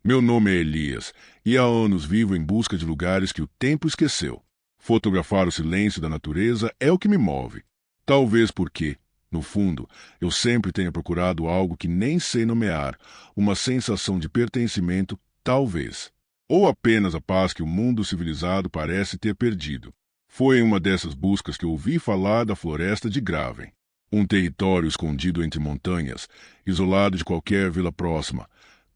Meu nome é Elias, e há anos vivo em busca de lugares que o tempo esqueceu. Fotografar o silêncio da natureza é o que me move. Talvez porque, no fundo, eu sempre tenha procurado algo que nem sei nomear, uma sensação de pertencimento, talvez. Ou apenas a paz que o mundo civilizado parece ter perdido. Foi em uma dessas buscas que ouvi falar da floresta de Graven. Um território escondido entre montanhas, isolado de qualquer vila próxima,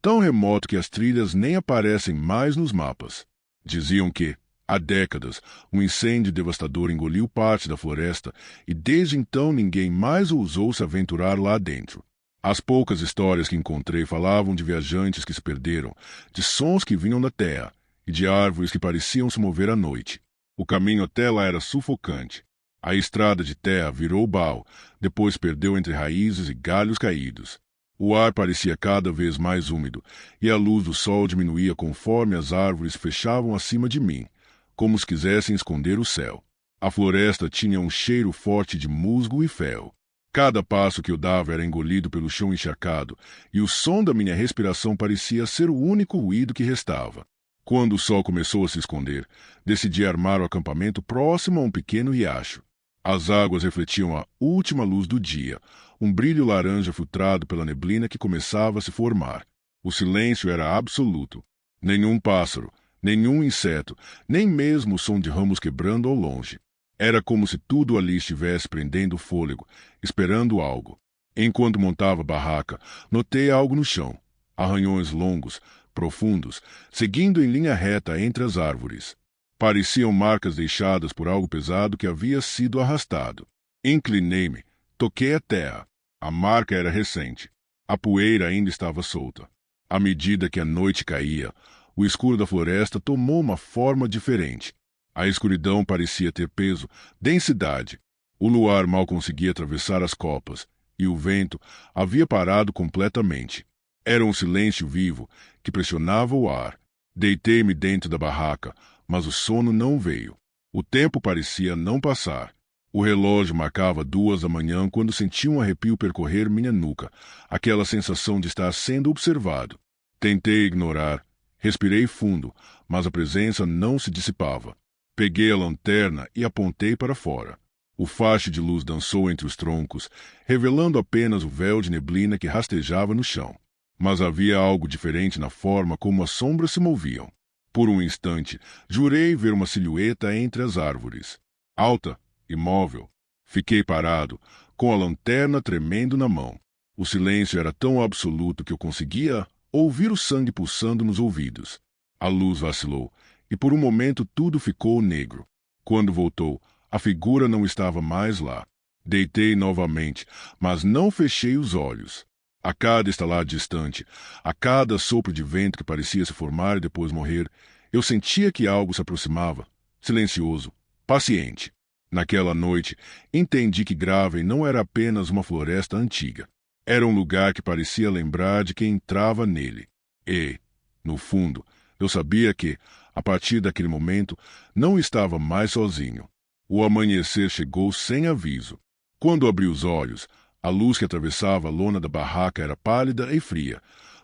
tão remoto que as trilhas nem aparecem mais nos mapas. Diziam que, há décadas, um incêndio devastador engoliu parte da floresta e desde então ninguém mais ousou se aventurar lá dentro. As poucas histórias que encontrei falavam de viajantes que se perderam, de sons que vinham da terra e de árvores que pareciam se mover à noite. O caminho até lá era sufocante. A estrada de terra virou barro, depois perdeu entre raízes e galhos caídos. O ar parecia cada vez mais úmido, e a luz do sol diminuía conforme as árvores fechavam acima de mim, como se quisessem esconder o céu. A floresta tinha um cheiro forte de musgo e ferro. Cada passo que eu dava era engolido pelo chão encharcado, e o som da minha respiração parecia ser o único ruído que restava. Quando o sol começou a se esconder, decidi armar o acampamento próximo a um pequeno riacho. As águas refletiam a última luz do dia, um brilho laranja filtrado pela neblina que começava a se formar. O silêncio era absoluto. Nenhum pássaro, nenhum inseto, nem mesmo o som de ramos quebrando ao longe. Era como se tudo ali estivesse prendendo o fôlego, esperando algo. Enquanto montava a barraca, notei algo no chão. Arranhões longos, profundos, seguindo em linha reta entre as árvores. Pareciam marcas deixadas por algo pesado que havia sido arrastado. Inclinei-me, toquei a terra. A marca era recente. A poeira ainda estava solta. À medida que a noite caía, o escuro da floresta tomou uma forma diferente. A escuridão parecia ter peso, densidade. O luar mal conseguia atravessar as copas, e o vento havia parado completamente. Era um silêncio vivo que pressionava o ar. Deitei-me dentro da barraca, mas o sono não veio. O tempo parecia não passar. O relógio marcava 2 da manhã quando senti um arrepio percorrer minha nuca, aquela sensação de estar sendo observado. Tentei ignorar, respirei fundo, mas a presença não se dissipava. Peguei a lanterna e apontei para fora. O faixe de luz dançou entre os troncos, revelando apenas o véu de neblina que rastejava no chão. Mas havia algo diferente na forma como as sombras se moviam. Por um instante, jurei ver uma silhueta entre as árvores. Alta, imóvel. Fiquei parado, com a lanterna tremendo na mão. O silêncio era tão absoluto que eu conseguia ouvir o sangue pulsando nos ouvidos. A luz vacilou, e por um momento tudo ficou negro. Quando voltou, a figura não estava mais lá. Deitei novamente, mas não fechei os olhos. A cada estalar distante, a cada sopro de vento que parecia se formar e depois morrer, eu sentia que algo se aproximava, silencioso, paciente. Naquela noite, entendi que Graven não era apenas uma floresta antiga. Era um lugar que parecia lembrar de quem entrava nele. E, no fundo, eu sabia que, a partir daquele momento, não estava mais sozinho. O amanhecer chegou sem aviso. Quando abri os olhos, a luz que atravessava a lona da barraca era pálida e fria,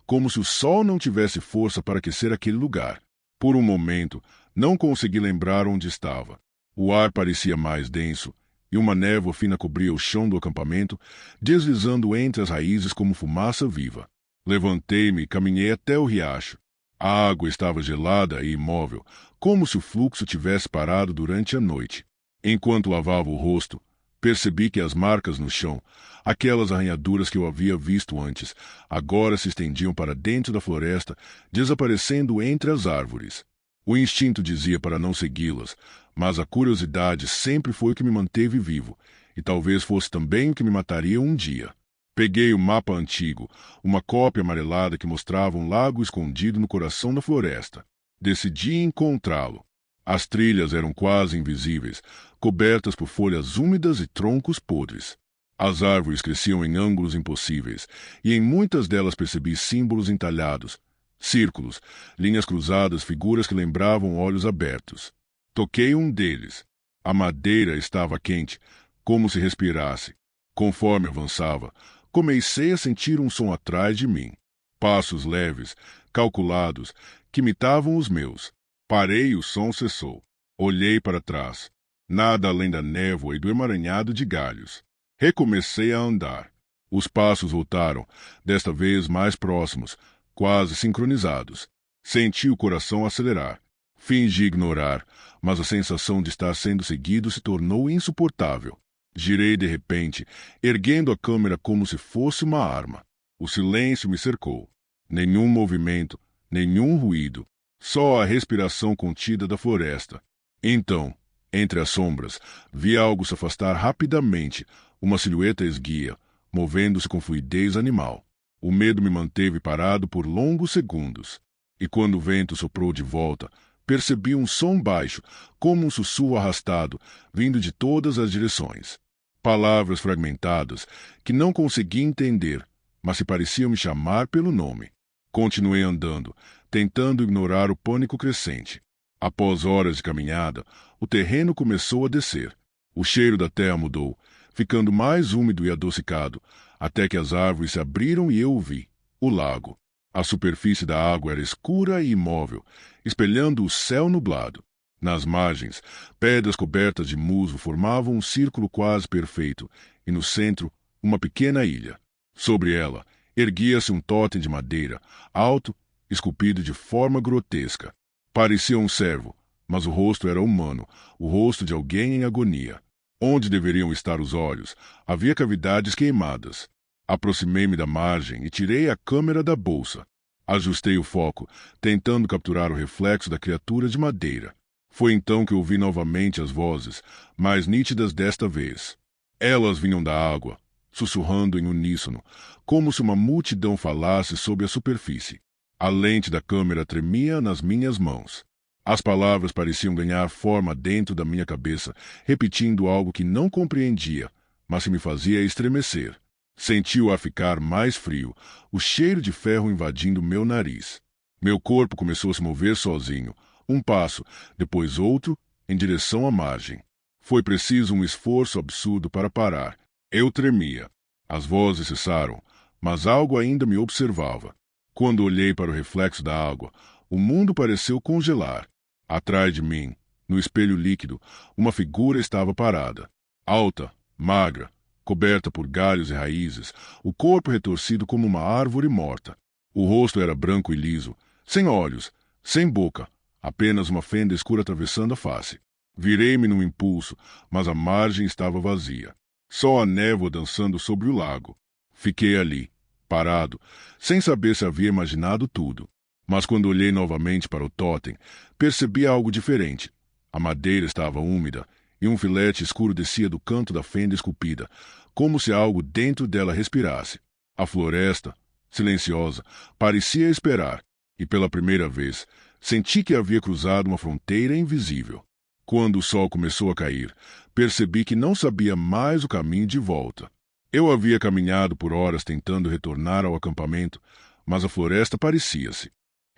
como se o sol não tivesse força para aquecer aquele lugar. Por um momento, não consegui lembrar onde estava. O ar parecia mais denso, e uma névoa fina cobria o chão do acampamento, deslizando entre as raízes como fumaça viva. Levantei-me e caminhei até o riacho. A água estava gelada e imóvel, como se o fluxo tivesse parado durante a noite. Enquanto lavava o rosto, percebi que as marcas no chão, aquelas arranhaduras que eu havia visto antes, agora se estendiam para dentro da floresta, desaparecendo entre as árvores. O instinto dizia para não segui-las, mas a curiosidade sempre foi o que me manteve vivo, e talvez fosse também o que me mataria um dia. Peguei o mapa antigo, uma cópia amarelada que mostrava um lago escondido no coração da floresta. Decidi encontrá-lo. As trilhas eram quase invisíveis, cobertas por folhas úmidas e troncos podres. As árvores cresciam em ângulos impossíveis, e em muitas delas percebi símbolos entalhados, círculos, linhas cruzadas, figuras que lembravam olhos abertos. Toquei um deles. A madeira estava quente, como se respirasse. Conforme avançava, comecei a sentir um som atrás de mim. Passos leves, calculados, que imitavam os meus. Parei e o som cessou. Olhei para trás. Nada além da névoa e do emaranhado de galhos. Recomecei a andar. Os passos voltaram, desta vez mais próximos, quase sincronizados. Senti o coração acelerar. Fingi ignorar, mas a sensação de estar sendo seguido se tornou insuportável. Girei de repente, erguendo a câmera como se fosse uma arma. O silêncio me cercou. Nenhum movimento, nenhum ruído. Só a respiração contida da floresta. Então, entre as sombras, vi algo se afastar rapidamente, uma silhueta esguia, movendo-se com fluidez animal. O medo me manteve parado por longos segundos. E quando o vento soprou de volta, percebi um som baixo, como um sussurro arrastado, vindo de todas as direções. Palavras fragmentadas, que não consegui entender, mas se pareciam me chamar pelo nome. Continuei andando, tentando ignorar o pânico crescente. Após horas de caminhada, o terreno começou a descer. O cheiro da terra mudou, ficando mais úmido e adocicado, até que as árvores se abriram e eu o vi, o lago. A superfície da água era escura e imóvel, espelhando o céu nublado. Nas margens, pedras cobertas de musgo formavam um círculo quase perfeito, e no centro, uma pequena ilha. Sobre ela, erguia-se um totem de madeira, alto, esculpido de forma grotesca. Parecia um servo, mas o rosto era humano, o rosto de alguém em agonia. Onde deveriam estar os olhos, havia cavidades queimadas. Aproximei-me da margem e tirei a câmera da bolsa. Ajustei o foco, tentando capturar o reflexo da criatura de madeira. Foi então que ouvi novamente as vozes, mais nítidas desta vez. Elas vinham da água, sussurrando em uníssono, como se uma multidão falasse sob a superfície. A lente da câmera tremia nas minhas mãos. As palavras pareciam ganhar forma dentro da minha cabeça, repetindo algo que não compreendia, mas que me fazia estremecer. Senti o ar ficar mais frio, o cheiro de ferro invadindo meu nariz. Meu corpo começou a se mover sozinho, um passo, depois outro, em direção à margem. Foi preciso um esforço absurdo para parar. Eu tremia. As vozes cessaram, mas algo ainda me observava. Quando olhei para o reflexo da água, o mundo pareceu congelar. Atrás de mim, no espelho líquido, uma figura estava parada. Alta, magra, coberta por galhos e raízes, o corpo retorcido como uma árvore morta. O rosto era branco e liso, sem olhos, sem boca, apenas uma fenda escura atravessando a face. Virei-me num impulso, mas a margem estava vazia. Só a névoa dançando sobre o lago. Fiquei ali, parado, sem saber se havia imaginado tudo. Mas quando olhei novamente para o totem, percebi algo diferente. A madeira estava úmida, e um filete escuro descia do canto da fenda esculpida, como se algo dentro dela respirasse. A floresta, silenciosa, parecia esperar, e pela primeira vez, senti que havia cruzado uma fronteira invisível. Quando o sol começou a cair, percebi que não sabia mais o caminho de volta. Eu havia caminhado por horas tentando retornar ao acampamento, mas a floresta parecia-se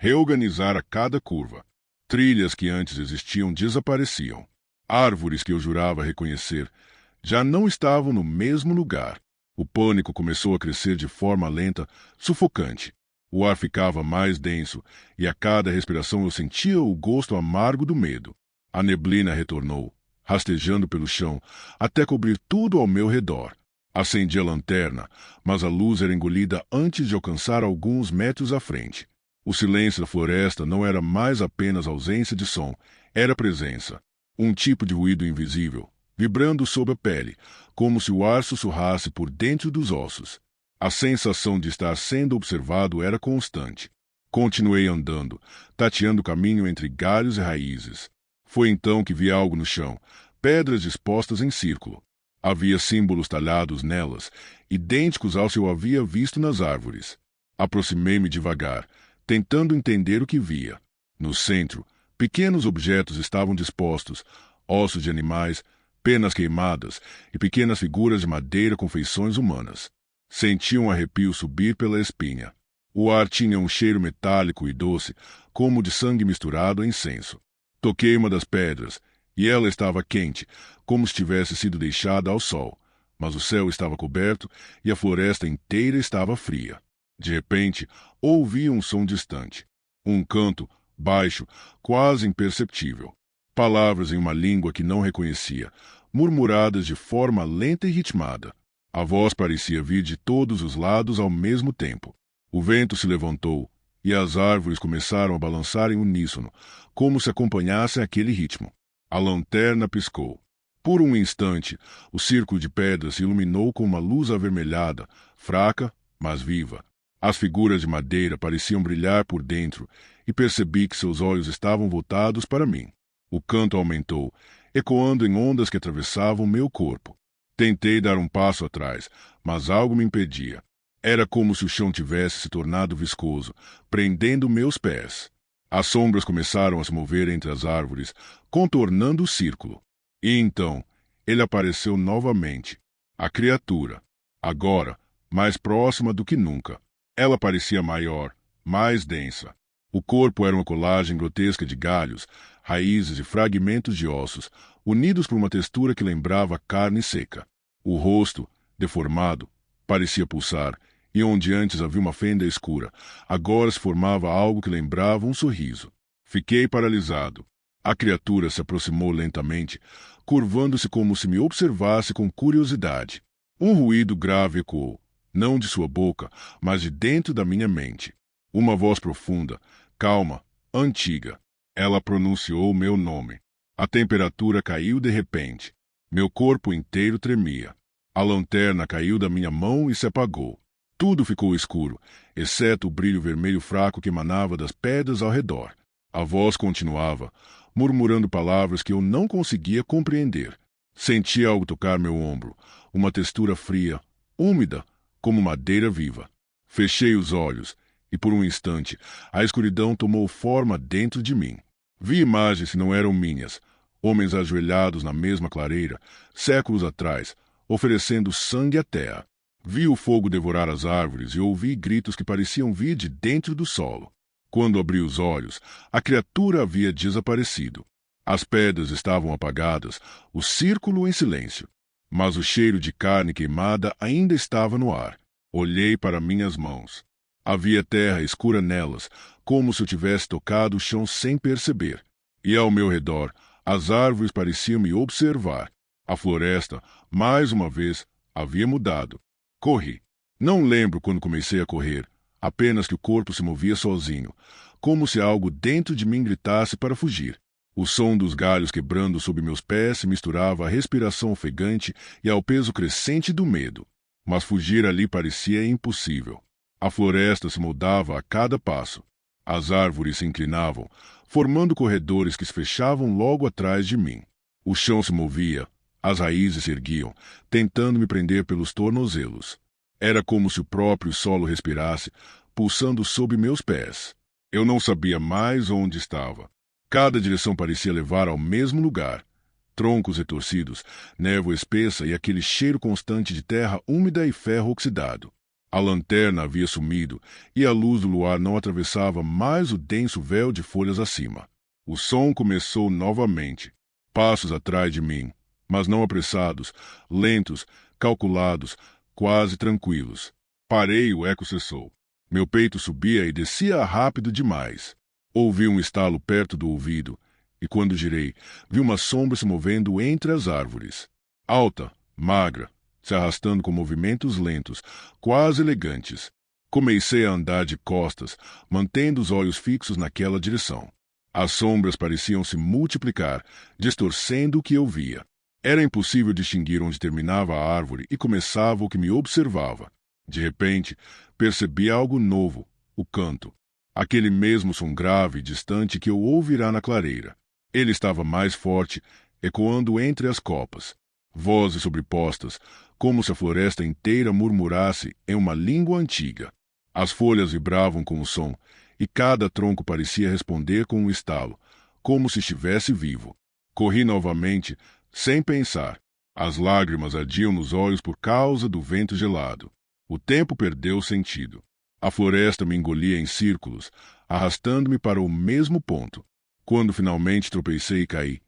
reorganizar a cada curva. Trilhas que antes existiam desapareciam. Árvores que eu jurava reconhecer já não estavam no mesmo lugar. O pânico começou a crescer de forma lenta, sufocante. O ar ficava mais denso, e a cada respiração eu sentia o gosto amargo do medo. A neblina retornou, rastejando pelo chão, até cobrir tudo ao meu redor. Acendi a lanterna, mas a luz era engolida antes de alcançar alguns metros à frente. O silêncio da floresta não era mais apenas ausência de som, era presença. Um tipo de ruído invisível, vibrando sob a pele, como se o ar sussurrasse por dentro dos ossos. A sensação de estar sendo observado era constante. Continuei andando, tateando o caminho entre galhos e raízes. Foi então que vi algo no chão, pedras dispostas em círculo. Havia símbolos talhados nelas, idênticos aos que eu havia visto nas árvores. Aproximei-me devagar, tentando entender o que via. No centro, pequenos objetos estavam dispostos, ossos de animais, penas queimadas e pequenas figuras de madeira com feições humanas. Senti um arrepio subir pela espinha. O ar tinha um cheiro metálico e doce, como de sangue misturado a incenso. Toquei uma das pedras, e ela estava quente, como se tivesse sido deixada ao sol, mas o céu estava coberto e a floresta inteira estava fria. De repente, ouvi um som distante. Um canto, baixo, quase imperceptível. Palavras em uma língua que não reconhecia, murmuradas de forma lenta e ritmada. A voz parecia vir de todos os lados ao mesmo tempo. O vento se levantou e as árvores começaram a balançar em uníssono, como se acompanhassem aquele ritmo. A lanterna piscou. Por um instante, o círculo de pedras se iluminou com uma luz avermelhada, fraca, mas viva. As figuras de madeira pareciam brilhar por dentro e percebi que seus olhos estavam voltados para mim. O canto aumentou, ecoando em ondas que atravessavam meu corpo. Tentei dar um passo atrás, mas algo me impedia. Era como se o chão tivesse se tornado viscoso, prendendo meus pés. As sombras começaram a se mover entre as árvores, contornando o círculo. E então, ele apareceu novamente. A criatura. Agora, mais próxima do que nunca. Ela parecia maior, mais densa. O corpo era uma colagem grotesca de galhos, raízes e fragmentos de ossos, unidos por uma textura que lembrava carne seca. O rosto, deformado, parecia pulsar, e onde antes havia uma fenda escura, agora se formava algo que lembrava um sorriso. Fiquei paralisado. A criatura se aproximou lentamente, curvando-se como se me observasse com curiosidade. Um ruído grave ecoou, não de sua boca, mas de dentro da minha mente. Uma voz profunda, calma, antiga. Ela pronunciou meu nome. A temperatura caiu de repente. Meu corpo inteiro tremia. A lanterna caiu da minha mão e se apagou. Tudo ficou escuro, exceto o brilho vermelho fraco que emanava das pedras ao redor. A voz continuava, murmurando palavras que eu não conseguia compreender. Senti algo tocar meu ombro, uma textura fria, úmida, como madeira viva. Fechei os olhos, e por um instante, a escuridão tomou forma dentro de mim. Vi imagens que não eram minhas, homens ajoelhados na mesma clareira, séculos atrás, oferecendo sangue à terra. Vi o fogo devorar as árvores e ouvi gritos que pareciam vir de dentro do solo. Quando abri os olhos, a criatura havia desaparecido. As pedras estavam apagadas, o círculo em silêncio. Mas o cheiro de carne queimada ainda estava no ar. Olhei para minhas mãos. Havia terra escura nelas, como se eu tivesse tocado o chão sem perceber. E ao meu redor, as árvores pareciam me observar. A floresta, mais uma vez, havia mudado. Corri. Não lembro quando comecei a correr, apenas que o corpo se movia sozinho, como se algo dentro de mim gritasse para fugir. O som dos galhos quebrando sob meus pés se misturava à respiração ofegante e ao peso crescente do medo. Mas fugir ali parecia impossível. A floresta se moldava a cada passo. As árvores se inclinavam, formando corredores que se fechavam logo atrás de mim. O chão se movia, as raízes se erguiam, tentando me prender pelos tornozelos. Era como se o próprio solo respirasse, pulsando sob meus pés. Eu não sabia mais onde estava. Cada direção parecia levar ao mesmo lugar. Troncos retorcidos, névoa espessa e aquele cheiro constante de terra úmida e ferro oxidado. A lanterna havia sumido e a luz do luar não atravessava mais o denso véu de folhas acima. O som começou novamente. Passos atrás de mim, mas não apressados, lentos, calculados, quase tranquilos. Parei e o eco cessou. Meu peito subia e descia rápido demais. Ouvi um estalo perto do ouvido, e quando girei, vi uma sombra se movendo entre as árvores. Alta, magra, se arrastando com movimentos lentos, quase elegantes. Comecei a andar de costas, mantendo os olhos fixos naquela direção. As sombras pareciam se multiplicar, distorcendo o que eu via. Era impossível distinguir onde terminava a árvore e começava o que me observava. De repente, percebi algo novo, o canto. Aquele mesmo som grave e distante que eu ouvirá na clareira. Ele estava mais forte, ecoando entre as copas. Vozes sobrepostas, como se a floresta inteira murmurasse em uma língua antiga. As folhas vibravam com o som, e cada tronco parecia responder com um estalo, como se estivesse vivo. Corri novamente, sem pensar. As lágrimas ardiam nos olhos por causa do vento gelado. O tempo perdeu sentido. A floresta me engolia em círculos, arrastando-me para o mesmo ponto. Quando finalmente tropecei e caí,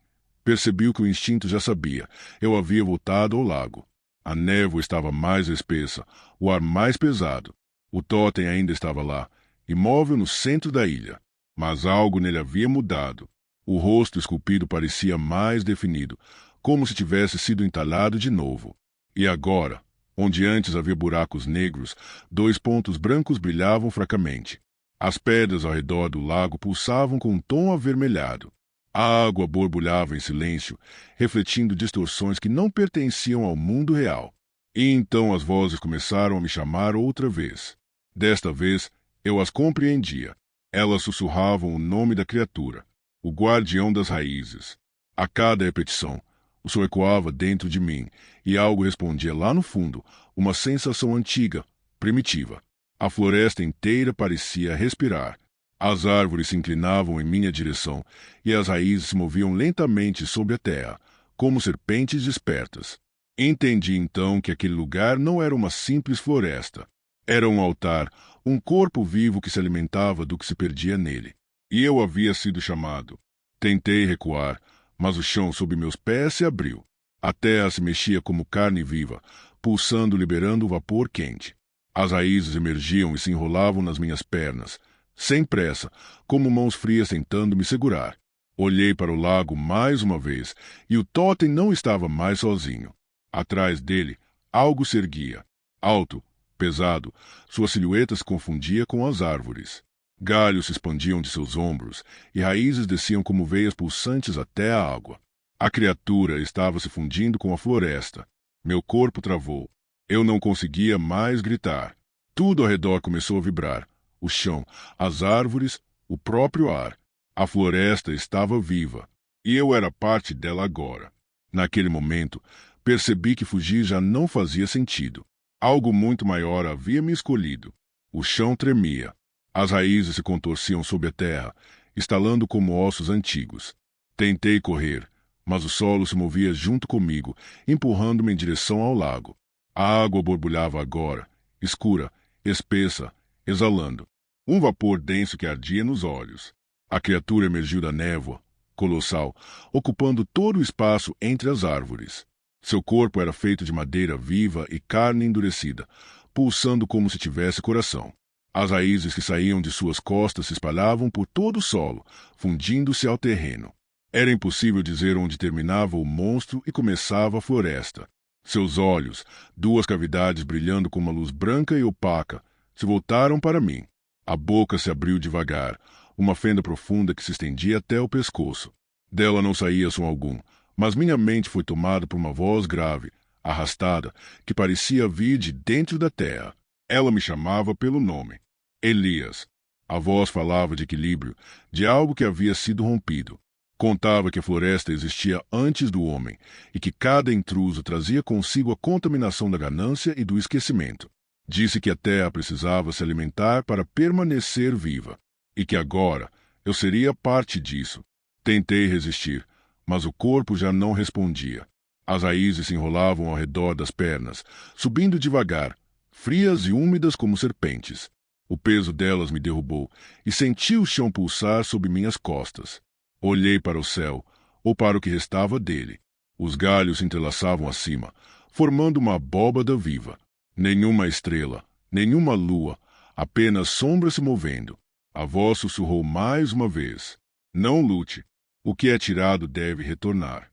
percebi o que o instinto já sabia. Eu havia voltado ao lago. A névoa estava mais espessa, o ar mais pesado. O totem ainda estava lá, imóvel no centro da ilha. Mas algo nele havia mudado. O rosto esculpido parecia mais definido, como se tivesse sido entalhado de novo. E agora, onde antes havia buracos negros, 2 pontos brancos brilhavam fracamente. As pedras ao redor do lago pulsavam com um tom avermelhado. A água borbulhava em silêncio, refletindo distorções que não pertenciam ao mundo real. E então as vozes começaram a me chamar outra vez. Desta vez, eu as compreendia. Elas sussurravam o nome da criatura, o guardião das raízes. A cada repetição, o som ecoava dentro de mim, e algo respondia lá no fundo, uma sensação antiga, primitiva. A floresta inteira parecia respirar. As árvores se inclinavam em minha direção, e as raízes se moviam lentamente sobre a terra, como serpentes despertas. Entendi então que aquele lugar não era uma simples floresta. Era um altar, um corpo vivo que se alimentava do que se perdia nele. E eu havia sido chamado. Tentei recuar, mas o chão sob meus pés se abriu. A terra se mexia como carne viva, pulsando, liberando o vapor quente. As raízes emergiam e se enrolavam nas minhas pernas, sem pressa, como mãos frias tentando me segurar. Olhei para o lago mais uma vez, e o totem não estava mais sozinho. Atrás dele, algo se erguia, alto, pesado, sua silhueta se confundia com as árvores. Galhos se expandiam de seus ombros, e raízes desciam como veias pulsantes até a água. A criatura estava se fundindo com a floresta. Meu corpo travou. Eu não conseguia mais gritar. Tudo ao redor começou a vibrar. O chão, as árvores, o próprio ar. A floresta estava viva, e eu era parte dela agora. Naquele momento, percebi que fugir já não fazia sentido. Algo muito maior havia me escolhido. O chão tremia. As raízes se contorciam sob a terra, estalando como ossos antigos. Tentei correr, mas o solo se movia junto comigo, empurrando-me em direção ao lago. A água borbulhava agora, escura, espessa, exalando. Um vapor denso que ardia nos olhos. A criatura emergiu da névoa, colossal, ocupando todo o espaço entre as árvores. Seu corpo era feito de madeira viva e carne endurecida, pulsando como se tivesse coração. As raízes que saíam de suas costas se espalhavam por todo o solo, fundindo-se ao terreno. Era impossível dizer onde terminava o monstro e começava a floresta. Seus olhos, 2 cavidades brilhando com uma luz branca e opaca, se voltaram para mim. A boca se abriu devagar, uma fenda profunda que se estendia até o pescoço. Dela não saía som algum, mas minha mente foi tomada por uma voz grave, arrastada, que parecia vir de dentro da terra. Ela me chamava pelo nome. Elias. A voz falava de equilíbrio, de algo que havia sido rompido. Contava que a floresta existia antes do homem e que cada intruso trazia consigo a contaminação da ganância e do esquecimento. Disse que a terra precisava se alimentar para permanecer viva e que agora eu seria parte disso. Tentei resistir, mas o corpo já não respondia. As raízes se enrolavam ao redor das pernas, subindo devagar, frias e úmidas como serpentes. O peso delas me derrubou e senti o chão pulsar sob minhas costas. Olhei para o céu, ou para o que restava dele. Os galhos se entrelaçavam acima, formando uma abóbada viva. Nenhuma estrela, nenhuma lua, apenas sombras se movendo. A voz sussurrou mais uma vez. Não lute. O que é tirado deve retornar.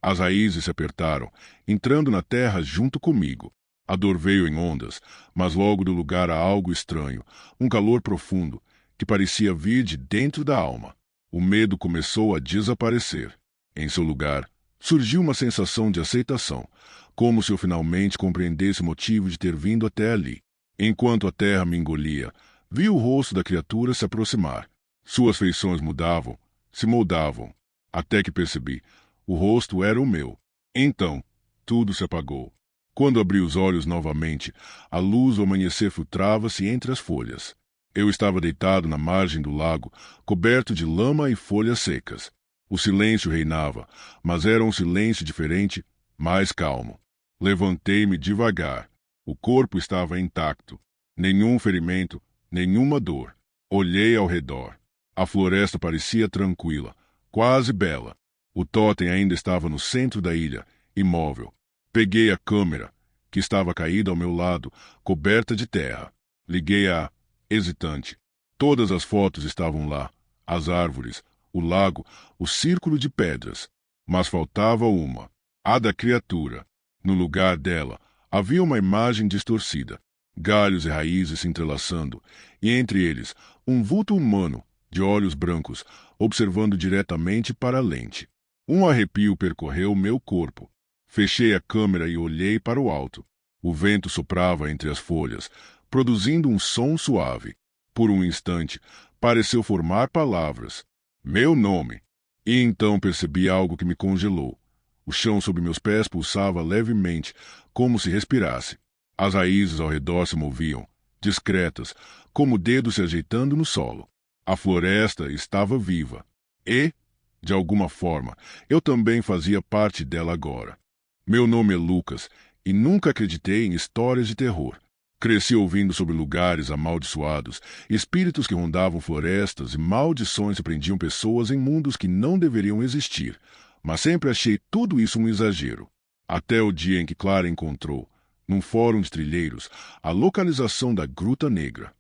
As raízes se apertaram, entrando na terra junto comigo. A dor veio em ondas, mas logo do lugar há algo estranho, um calor profundo, que parecia vir de dentro da alma. O medo começou a desaparecer. Em seu lugar, surgiu uma sensação de aceitação, como se eu finalmente compreendesse o motivo de ter vindo até ali. Enquanto a terra me engolia, vi o rosto da criatura se aproximar. Suas feições mudavam, se moldavam, até que percebi, o rosto era o meu. Então, tudo se apagou. Quando abri os olhos novamente, a luz do amanhecer filtrava-se entre as folhas. Eu estava deitado na margem do lago, coberto de lama e folhas secas. O silêncio reinava, mas era um silêncio diferente, mais calmo. Levantei-me devagar. O corpo estava intacto. Nenhum ferimento, nenhuma dor. Olhei ao redor. A floresta parecia tranquila, quase bela. O totem ainda estava no centro da ilha, imóvel. Peguei a câmera, que estava caída ao meu lado, coberta de terra. Liguei-a, hesitante. Todas as fotos estavam lá, as árvores, o lago, o círculo de pedras. Mas faltava uma, a da criatura. No lugar dela, havia uma imagem distorcida, galhos e raízes se entrelaçando, e entre eles, um vulto humano, de olhos brancos, observando diretamente para a lente. Um arrepio percorreu meu corpo. Fechei a câmera e olhei para o alto. O vento soprava entre as folhas, produzindo um som suave. Por um instante, pareceu formar palavras. Meu nome. E então percebi algo que me congelou. O chão sob meus pés pulsava levemente, como se respirasse. As raízes ao redor se moviam, discretas, como dedos se ajeitando no solo. A floresta estava viva. E, de alguma forma, eu também fazia parte dela agora. Meu nome é Lucas, e nunca acreditei em histórias de terror. Cresci ouvindo sobre lugares amaldiçoados, espíritos que rondavam florestas e maldições que prendiam pessoas em mundos que não deveriam existir. Mas sempre achei tudo isso um exagero. Até o dia em que Clara encontrou, num fórum de trilheiros, a localização da Gruta Negra.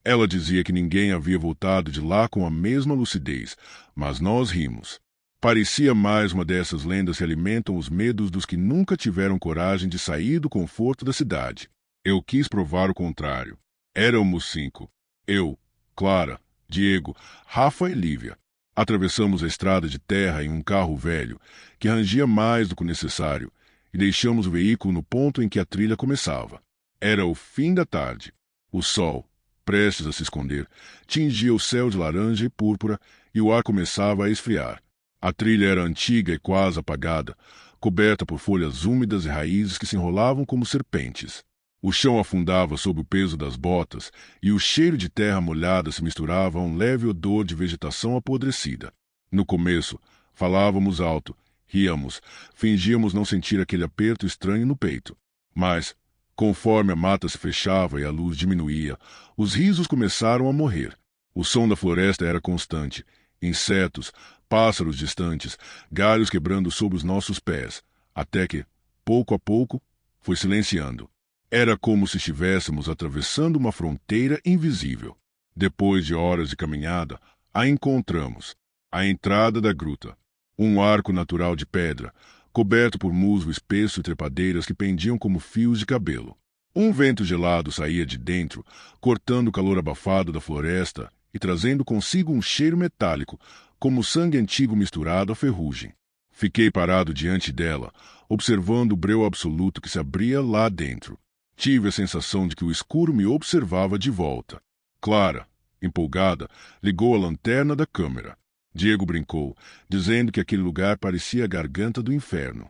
Ela dizia que ninguém havia voltado de lá com a mesma lucidez, mas nós rimos. Parecia mais uma dessas lendas que alimentam os medos dos que nunca tiveram coragem de sair do conforto da cidade. Eu quis provar o contrário. Éramos 5. Eu, Clara, Diego, Rafa e Lívia. Atravessamos a estrada de terra em um carro velho, que rangia mais do que o necessário, e deixamos o veículo no ponto em que a trilha começava. Era o fim da tarde. O sol, prestes a se esconder, tingia o céu de laranja e púrpura e o ar começava a esfriar. A trilha era antiga e quase apagada, coberta por folhas úmidas e raízes que se enrolavam como serpentes. O chão afundava sob o peso das botas e o cheiro de terra molhada se misturava a um leve odor de vegetação apodrecida. No começo, falávamos alto, ríamos, fingíamos não sentir aquele aperto estranho no peito. Mas, conforme a mata se fechava e a luz diminuía, os risos começaram a morrer. O som da floresta era constante. Insetos, pássaros distantes, galhos quebrando sob os nossos pés, até que, pouco a pouco, foi silenciando. Era como se estivéssemos atravessando uma fronteira invisível. Depois de horas de caminhada, a encontramos. A entrada da gruta. Um arco natural de pedra, coberto por musgo espesso e trepadeiras que pendiam como fios de cabelo. Um vento gelado saía de dentro, cortando o calor abafado da floresta e trazendo consigo um cheiro metálico, como sangue antigo misturado à ferrugem. Fiquei parado diante dela, observando o breu absoluto que se abria lá dentro. Tive a sensação de que o escuro me observava de volta. Clara, empolgada, ligou a lanterna da câmera. Diego brincou, dizendo que aquele lugar parecia a garganta do inferno.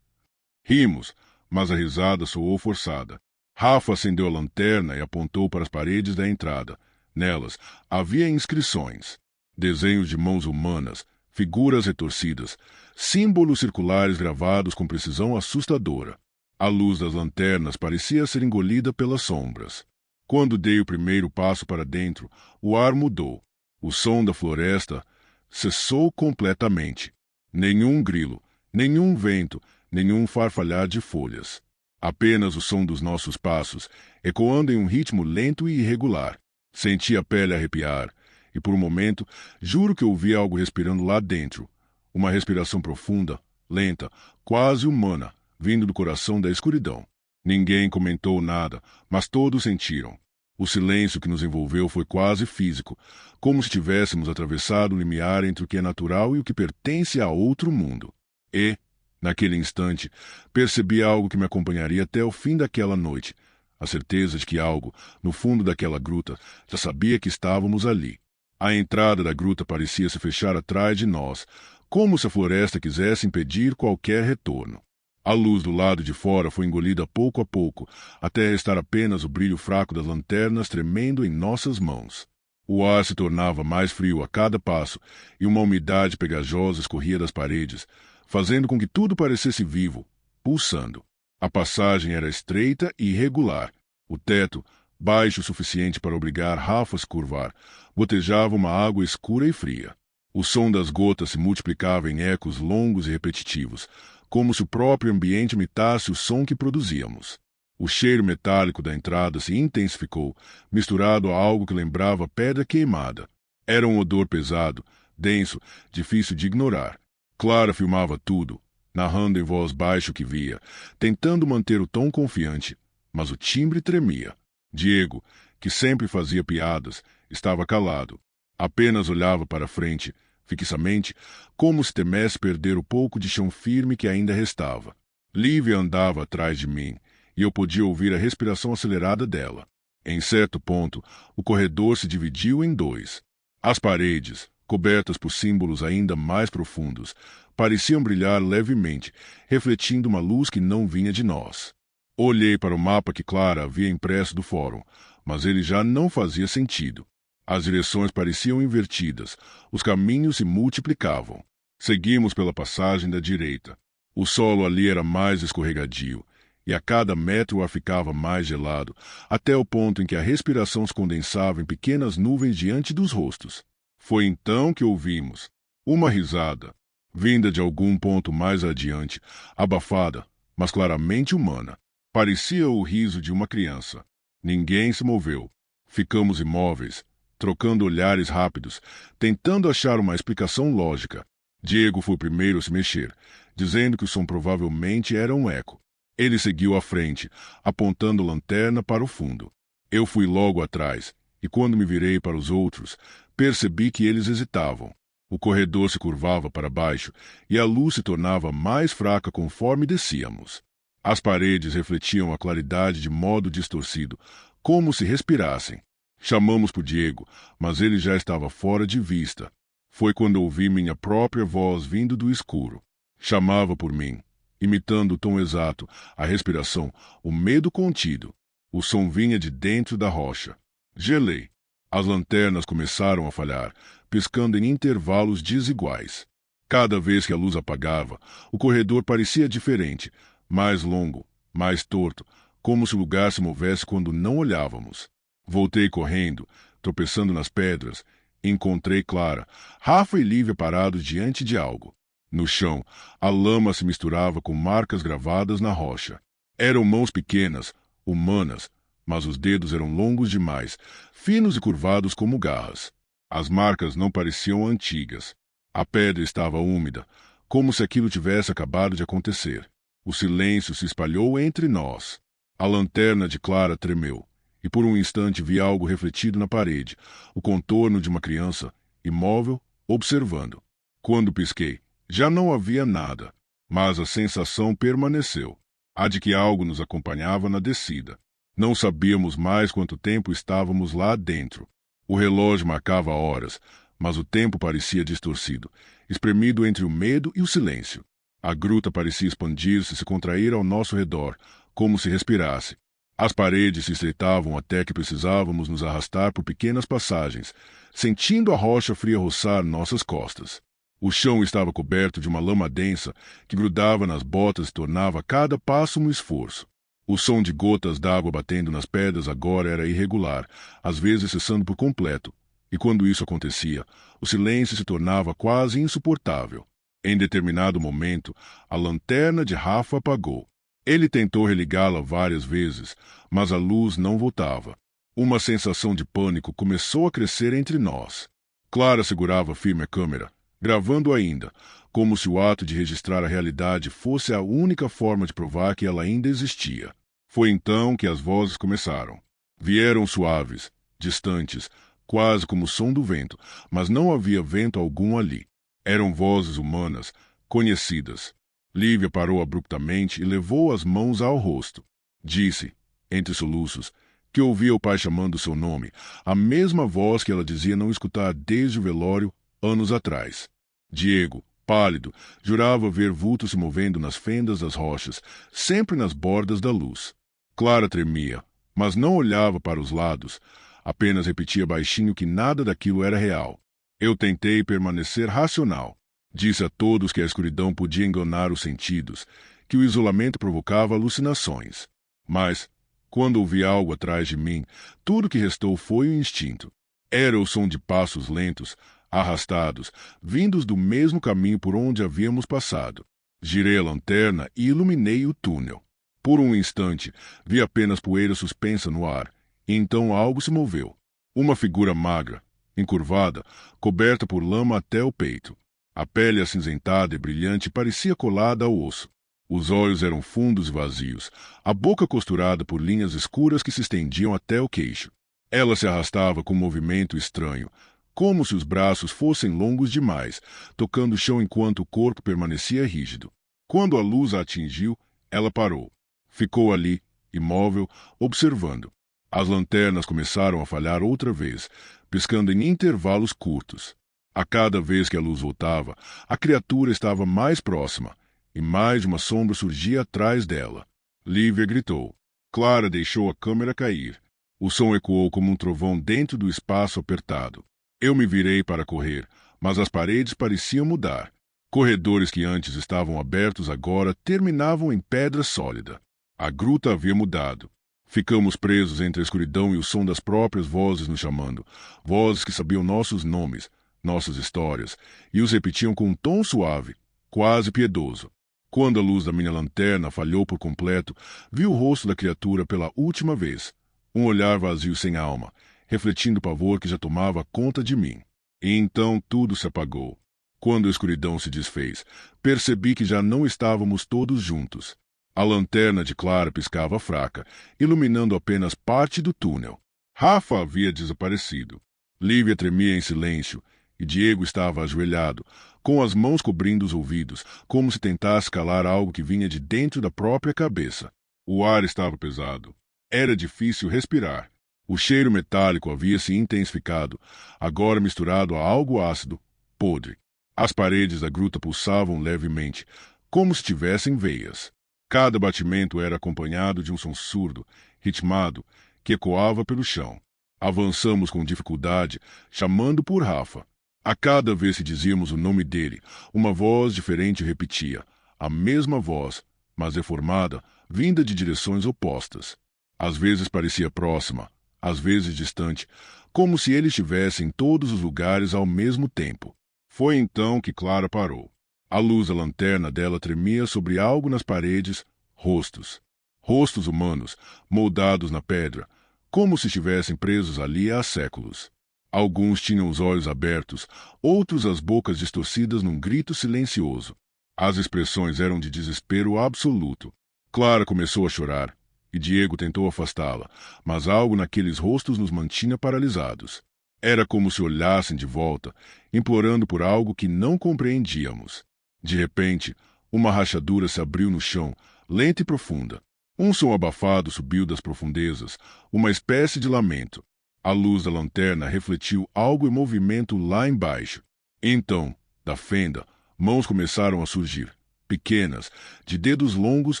Rimos, mas a risada soou forçada. Rafa acendeu a lanterna e apontou para as paredes da entrada. Nelas havia inscrições, desenhos de mãos humanas, figuras retorcidas, símbolos circulares gravados com precisão assustadora. A luz das lanternas parecia ser engolida pelas sombras. Quando dei o primeiro passo para dentro, o ar mudou. O som da floresta cessou completamente. Nenhum grilo, nenhum vento, nenhum farfalhar de folhas. Apenas o som dos nossos passos, ecoando em um ritmo lento e irregular. Senti a pele arrepiar, e por um momento, juro que ouvi algo respirando lá dentro. Uma respiração profunda, lenta, quase humana, vindo do coração da escuridão. Ninguém comentou nada, mas todos sentiram. O silêncio que nos envolveu foi quase físico, como se tivéssemos atravessado o limiar entre o que é natural e o que pertence a outro mundo. E, naquele instante, percebi algo que me acompanharia até o fim daquela noite, a certeza de que algo, no fundo daquela gruta, já sabia que estávamos ali. A entrada da gruta parecia se fechar atrás de nós, como se a floresta quisesse impedir qualquer retorno. A luz do lado de fora foi engolida pouco a pouco, até restar apenas o brilho fraco das lanternas tremendo em nossas mãos. O ar se tornava mais frio a cada passo, e uma umidade pegajosa escorria das paredes, fazendo com que tudo parecesse vivo, pulsando. A passagem era estreita e irregular. O teto, baixo o suficiente para obrigar Rafa a se curvar, gotejava uma água escura e fria. O som das gotas se multiplicava em ecos longos e repetitivos, como se o próprio ambiente imitasse o som que produzíamos. O cheiro metálico da entrada se intensificou, misturado a algo que lembrava pedra queimada. Era um odor pesado, denso, difícil de ignorar. Clara filmava tudo, narrando em voz baixa o que via, tentando manter o tom confiante, mas o timbre tremia. Diego, que sempre fazia piadas, estava calado. Apenas olhava para a frente, fixamente, como se temesse perder o pouco de chão firme que ainda restava. Lívia andava atrás de mim, e eu podia ouvir a respiração acelerada dela. Em certo ponto, o corredor se dividiu em dois. As paredes, cobertas por símbolos ainda mais profundos, pareciam brilhar levemente, refletindo uma luz que não vinha de nós. Olhei para o mapa que Clara havia impresso do fórum, mas ele já não fazia sentido. As direções pareciam invertidas, os caminhos se multiplicavam. Seguimos pela passagem da direita. O solo ali era mais escorregadio, e a cada metro o ar ficava mais gelado, até o ponto em que a respiração se condensava em pequenas nuvens diante dos rostos. Foi então que ouvimos uma risada, vinda de algum ponto mais adiante, abafada, mas claramente humana. Parecia o riso de uma criança. Ninguém se moveu. Ficamos imóveis, trocando olhares rápidos, tentando achar uma explicação lógica. Diego foi o primeiro a se mexer, dizendo que o som provavelmente era um eco. Ele seguiu à frente, apontando a lanterna para o fundo. Eu fui logo atrás, e quando me virei para os outros, percebi que eles hesitavam. O corredor se curvava para baixo, e a luz se tornava mais fraca conforme descíamos. As paredes refletiam a claridade de modo distorcido, como se respirassem. Chamamos por Diego, mas ele já estava fora de vista. Foi quando ouvi minha própria voz vindo do escuro. Chamava por mim, imitando o tom exato, a respiração, o medo contido. O som vinha de dentro da rocha. Gelei. As lanternas começaram a falhar, piscando em intervalos desiguais. Cada vez que a luz apagava, o corredor parecia diferente, mais longo, mais torto, como se o lugar se movesse quando não olhávamos. Voltei correndo, tropeçando nas pedras. Encontrei Clara, Rafa e Lívia parados diante de algo. No chão, a lama se misturava com marcas gravadas na rocha. Eram mãos pequenas, humanas, mas os dedos eram longos demais, finos e curvados como garras. As marcas não pareciam antigas. A pedra estava úmida, como se aquilo tivesse acabado de acontecer. O silêncio se espalhou entre nós. A lanterna de Clara tremeu, e por um instante vi algo refletido na parede, o contorno de uma criança, imóvel, observando. Quando pisquei, já não havia nada, mas a sensação permaneceu, a de que algo nos acompanhava na descida. Não sabíamos mais quanto tempo estávamos lá dentro. O relógio marcava horas, mas o tempo parecia distorcido, espremido entre o medo e o silêncio. A gruta parecia expandir-se e se contrair ao nosso redor, como se respirasse. As paredes se estreitavam até que precisávamos nos arrastar por pequenas passagens, sentindo a rocha fria roçar nossas costas. O chão estava coberto de uma lama densa que grudava nas botas e tornava cada passo um esforço. O som de gotas d'água batendo nas pedras agora era irregular, às vezes cessando por completo, e quando isso acontecia, o silêncio se tornava quase insuportável. Em determinado momento, a lanterna de Rafa apagou. Ele tentou religá-la várias vezes, mas a luz não voltava. Uma sensação de pânico começou a crescer entre nós. Clara segurava firme a câmera, gravando ainda, como se o ato de registrar a realidade fosse a única forma de provar que ela ainda existia. Foi então que as vozes começaram. Vieram suaves, distantes, quase como o som do vento, mas não havia vento algum ali. Eram vozes humanas, conhecidas. Lívia parou abruptamente e levou as mãos ao rosto. Disse, entre soluços, que ouvia o pai chamando seu nome, a mesma voz que ela dizia não escutar desde o velório, anos atrás. Diego, pálido, jurava ver vultos se movendo nas fendas das rochas, sempre nas bordas da luz. Clara tremia, mas não olhava para os lados, apenas repetia baixinho que nada daquilo era real. Eu tentei permanecer racional. Disse a todos que a escuridão podia enganar os sentidos, que o isolamento provocava alucinações. Mas, quando ouvi algo atrás de mim, tudo que restou foi o instinto. Era o som de passos lentos, arrastados, vindos do mesmo caminho por onde havíamos passado. Girei a lanterna e iluminei o túnel. Por um instante, vi apenas poeira suspensa no ar, e então algo se moveu. Uma figura magra, encurvada, coberta por lama até o peito. A pele acinzentada e brilhante parecia colada ao osso. Os olhos eram fundos e vazios, a boca costurada por linhas escuras que se estendiam até o queixo. Ela se arrastava com um movimento estranho, como se os braços fossem longos demais, tocando o chão enquanto o corpo permanecia rígido. Quando a luz a atingiu, ela parou. Ficou ali, imóvel, observando. As lanternas começaram a falhar outra vez, piscando em intervalos curtos. A cada vez que a luz voltava, a criatura estava mais próxima, e mais uma sombra surgia atrás dela. Lívia gritou. Clara deixou a câmera cair. O som ecoou como um trovão dentro do espaço apertado. Eu me virei para correr, mas as paredes pareciam mudar. Corredores que antes estavam abertos agora terminavam em pedra sólida. A gruta havia mudado. Ficamos presos entre a escuridão e o som das próprias vozes nos chamando, vozes que sabiam nossos nomes, nossas histórias, e os repetiam com um tom suave, quase piedoso. Quando a luz da minha lanterna falhou por completo, vi o rosto da criatura pela última vez. Um olhar vazio sem alma, refletindo o pavor que já tomava conta de mim. E então tudo se apagou. Quando a escuridão se desfez, percebi que já não estávamos todos juntos. A lanterna de Clara piscava fraca, iluminando apenas parte do túnel. Rafa havia desaparecido. Lívia tremia em silêncio, e Diego estava ajoelhado, com as mãos cobrindo os ouvidos, como se tentasse calar algo que vinha de dentro da própria cabeça. O ar estava pesado. Era difícil respirar. O cheiro metálico havia se intensificado, agora misturado a algo ácido, podre. As paredes da gruta pulsavam levemente, como se tivessem veias. Cada batimento era acompanhado de um som surdo, ritmado, que ecoava pelo chão. Avançamos com dificuldade, chamando por Rafa. A cada vez que dizíamos o nome dele, uma voz diferente repetia, a mesma voz, mas deformada, vinda de direções opostas. Às vezes parecia próxima, às vezes distante, como se ele estivesse em todos os lugares ao mesmo tempo. Foi então que Clara parou. A luz da lanterna dela tremia sobre algo nas paredes, rostos. Rostos humanos, moldados na pedra, como se estivessem presos ali há séculos. Alguns tinham os olhos abertos, outros as bocas distorcidas num grito silencioso. As expressões eram de desespero absoluto. Clara começou a chorar, e Diego tentou afastá-la, mas algo naqueles rostos nos mantinha paralisados. Era como se olhassem de volta, implorando por algo que não compreendíamos. De repente, uma rachadura se abriu no chão, lenta e profunda. Um som abafado subiu das profundezas, uma espécie de lamento. A luz da lanterna refletiu algo em movimento lá embaixo. Então, da fenda, mãos começaram a surgir, pequenas, de dedos longos,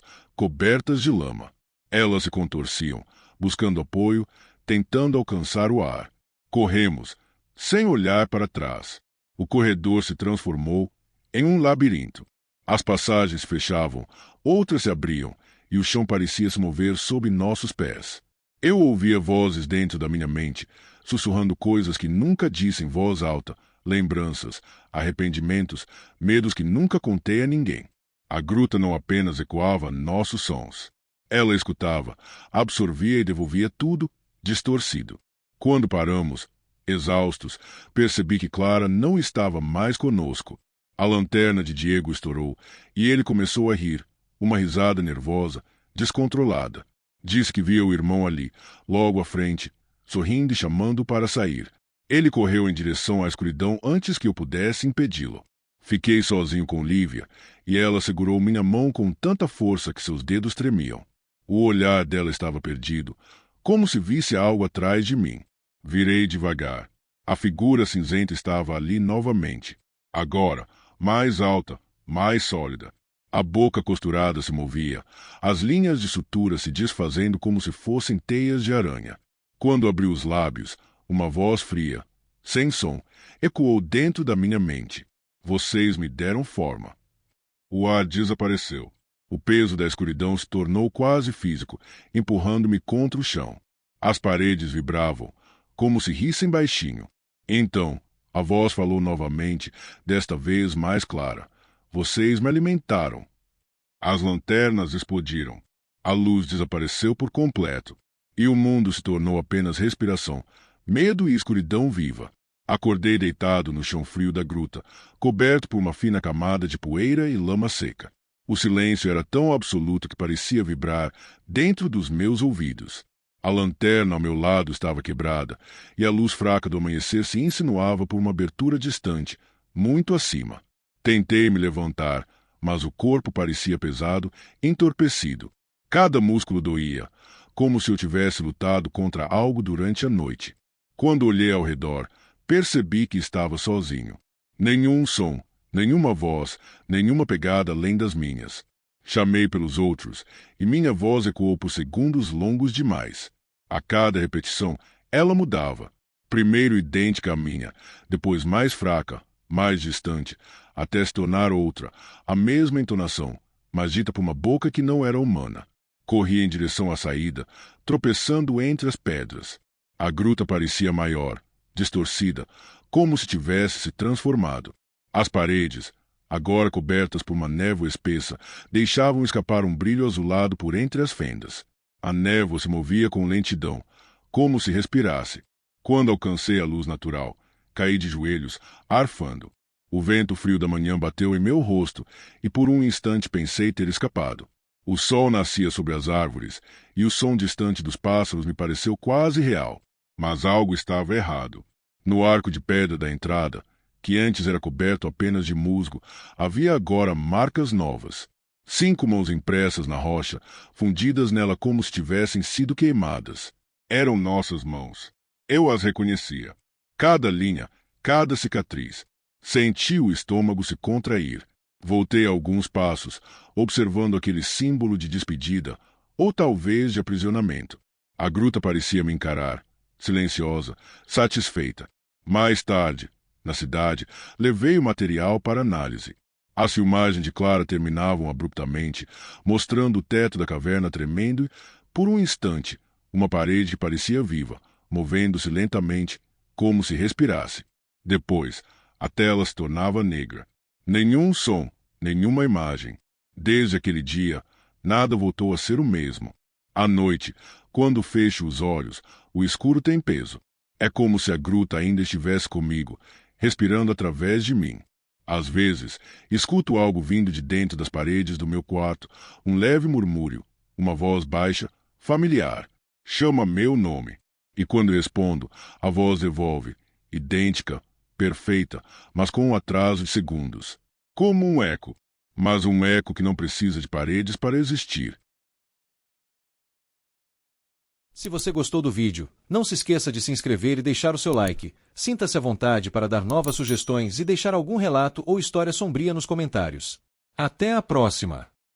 cobertas de lama. Elas se contorciam, buscando apoio, tentando alcançar o ar. Corremos, sem olhar para trás. O corredor se transformou em um labirinto. As passagens se fechavam, outras se abriam, e o chão parecia se mover sob nossos pés. Eu ouvia vozes dentro da minha mente, sussurrando coisas que nunca disse em voz alta, lembranças, arrependimentos, medos que nunca contei a ninguém. A gruta não apenas ecoava nossos sons. Ela escutava, absorvia e devolvia tudo, distorcido. Quando paramos, exaustos, percebi que Clara não estava mais conosco. A lanterna de Diego estourou, e ele começou a rir, uma risada nervosa, descontrolada. Disse que via o irmão ali, logo à frente, sorrindo e chamando-o para sair. Ele correu em direção à escuridão antes que eu pudesse impedi-lo. Fiquei sozinho com Lívia, e ela segurou minha mão com tanta força que seus dedos tremiam. O olhar dela estava perdido, como se visse algo atrás de mim. Virei devagar. A figura cinzenta estava ali novamente. Agora, mais alta, mais sólida. A boca costurada se movia, as linhas de sutura se desfazendo como se fossem teias de aranha. Quando abri os lábios, uma voz fria, sem som, ecoou dentro da minha mente. Vocês me deram forma. O ar desapareceu. O peso da escuridão se tornou quase físico, empurrando-me contra o chão. As paredes vibravam, como se rissem baixinho. Então, a voz falou novamente, desta vez mais clara. Vocês me alimentaram. As lanternas explodiram. A luz desapareceu por completo. E o mundo se tornou apenas respiração, medo e escuridão viva. Acordei deitado no chão frio da gruta, coberto por uma fina camada de poeira e lama seca. O silêncio era tão absoluto que parecia vibrar dentro dos meus ouvidos. A lanterna ao meu lado estava quebrada, e a luz fraca do amanhecer se insinuava por uma abertura distante, muito acima. Tentei me levantar, mas o corpo parecia pesado, entorpecido. Cada músculo doía, como se eu tivesse lutado contra algo durante a noite. Quando olhei ao redor, percebi que estava sozinho. Nenhum som, nenhuma voz, nenhuma pegada além das minhas. Chamei pelos outros, e minha voz ecoou por segundos longos demais. A cada repetição, ela mudava. Primeiro idêntica à minha, depois mais fraca, mais distante, até se tornar outra, a mesma entonação, mas dita por uma boca que não era humana. Corri em direção à saída, tropeçando entre as pedras. A gruta parecia maior, distorcida, como se tivesse se transformado. As paredes, agora cobertas por uma névoa espessa, deixavam escapar um brilho azulado por entre as fendas. A névoa se movia com lentidão, como se respirasse. Quando alcancei a luz natural, caí de joelhos, arfando. O vento frio da manhã bateu em meu rosto e por um instante pensei ter escapado. O sol nascia sobre as árvores e o som distante dos pássaros me pareceu quase real. Mas algo estava errado. No arco de pedra da entrada, que antes era coberto apenas de musgo, havia agora marcas novas. 5 mãos impressas na rocha, fundidas nela como se tivessem sido queimadas. Eram nossas mãos. Eu as reconhecia. Cada linha, cada cicatriz. Senti o estômago se contrair. Voltei alguns passos, observando aquele símbolo de despedida, ou talvez de aprisionamento. A gruta parecia me encarar, silenciosa, satisfeita. Mais tarde, na cidade, levei o material para análise. As filmagens de Clara terminavam abruptamente, mostrando o teto da caverna tremendo e, por um instante, uma parede que parecia viva, movendo-se lentamente, como se respirasse. Depois, a tela se tornava negra. Nenhum som, nenhuma imagem. Desde aquele dia, nada voltou a ser o mesmo. À noite, quando fecho os olhos, o escuro tem peso. É como se a gruta ainda estivesse comigo, respirando através de mim. Às vezes, escuto algo vindo de dentro das paredes do meu quarto, um leve murmúrio, uma voz baixa, familiar. Chama meu nome. E quando respondo, a voz devolve, idêntica, perfeita, mas com um atraso de segundos. Como um eco, mas um eco que não precisa de paredes para existir. Se você gostou do vídeo, não se esqueça de se inscrever e deixar o seu like. Sinta-se à vontade para dar novas sugestões e deixar algum relato ou história sombria nos comentários. Até a próxima!